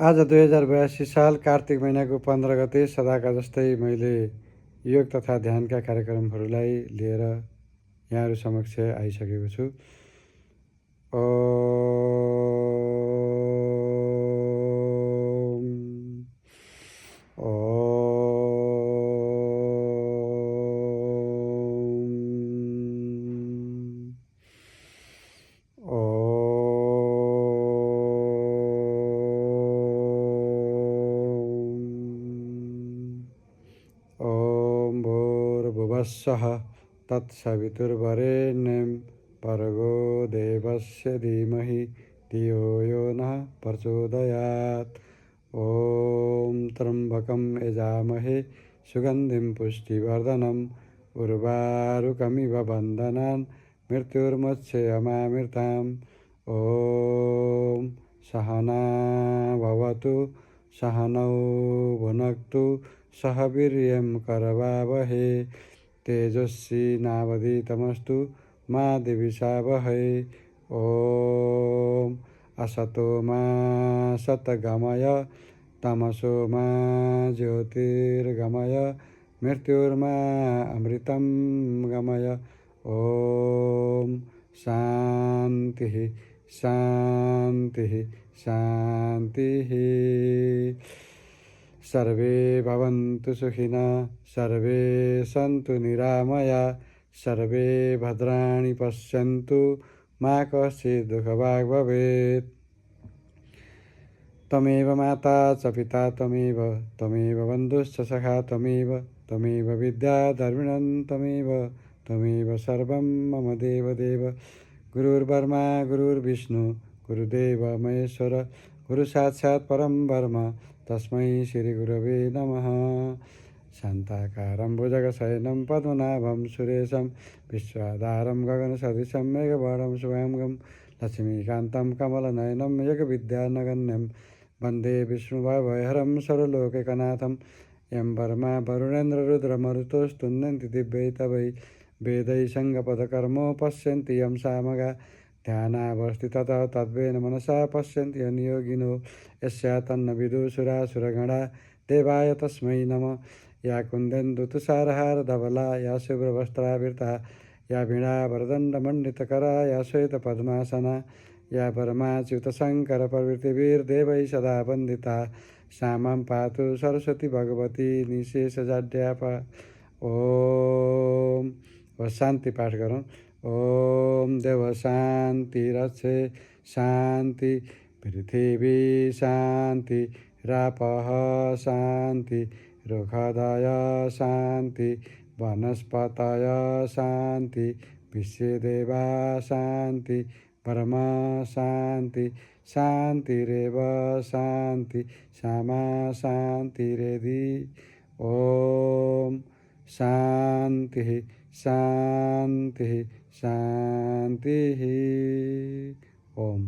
आज 2082 साल कार्तिक महिनाको 15 गते सदाका जस्तै मैले योग तथा ध्यानका कार्यक्रमहरूलाई लिएर यहाँहरू समक्ष आइसकेको छु। भूर्भुवस्सुः तत्सवितुर्वरेण्यं भर्गो देवस्य धीमहि धियो यो नः प्रचोदयात्। ॐ त्र्यम्बकं यजामहे सुगन्धिं पुष्टिवर्धनम् उर्वारुकमिव बन्धनान् मृत्युर्मुक्षेयमामृताम्। ॐ सहना भवतु सहनौ भुनक्तु सह वीर्यं करवावहे तेजस्विनावधीतमस्तु मा द्विषावहै। ॐ असतो मा सद्गमय तमसो मा ज्योतिर्गमय मृत्युर्मा अमृतं गमय। ॐ शान्तिः शान्तिः शान्तिः। सर्वे भवन्तु सुखिनः सर्वे सन्तु निरामया सर्वे भद्राणि पश्यन्तु मा कश्चित् दुःखभाग् भवेत्। त्वमेव माता च पिता त्वमेव बन्धुश्च सखा त्वमेव विद्या धर्मिणं त्वमेव सर्वं मम देवदेव। गुरुर्ब्रह्मा गुरुर्विष्णु गुरुदेव महेश्वर गुरुसाक्षात् परं ब्रह्म तस्मै श्रीगुरवे नमः। शान्ताकारं भुजगशयनं पद्मनाभं सुरेशं विश्वाधारं गगनसदृशं मेघवर्णं शुभांगं लक्ष्मीकान्तं कमलनयनं योगविद्यानगण्यं वन्दे विष्णुभवहरं सर्वलोकैकनाथं। यं ब्रह्मा वरुणेन्द्ररुद्रमरुतोस्तुन्वन्ति दिव्यैतवै वेदैः सङ्गपदकर्मो पश्यन्ति यं सामगा ध्यानावस्थिततः तद्वेन मनसा पश्यन्ति यन्योगिनो यस्या तन्नविदुषुरासुरगणा देवाय तस्मै नमः। या कुन्देन्दुतुषारहारधवला या शुभ्रवस्त्रावृता या वीणावरदण्डमण्डितकरा या श्वेतपद्मासना या परमाच्युतशङ्करप्रभृतिभिर्देवैः सदा वन्दिता सा मां पातु सरस्वती भगवती निशेषजाड्यापा। ओम शान्ति पाठ गरौँ। ओम देव शान्ति रक्षे शान्ति पृथिवी शान्ति रापः शान्ति रुखदय शान्ति वनस्पतय शान्ति विश्वदेवा शान्ति ब्रह्मा शान्ति शान्तिरेव शान्ति सामा शान्तिरेधि। ओम शान्तिः शान्तिः शान्तिः। ओम।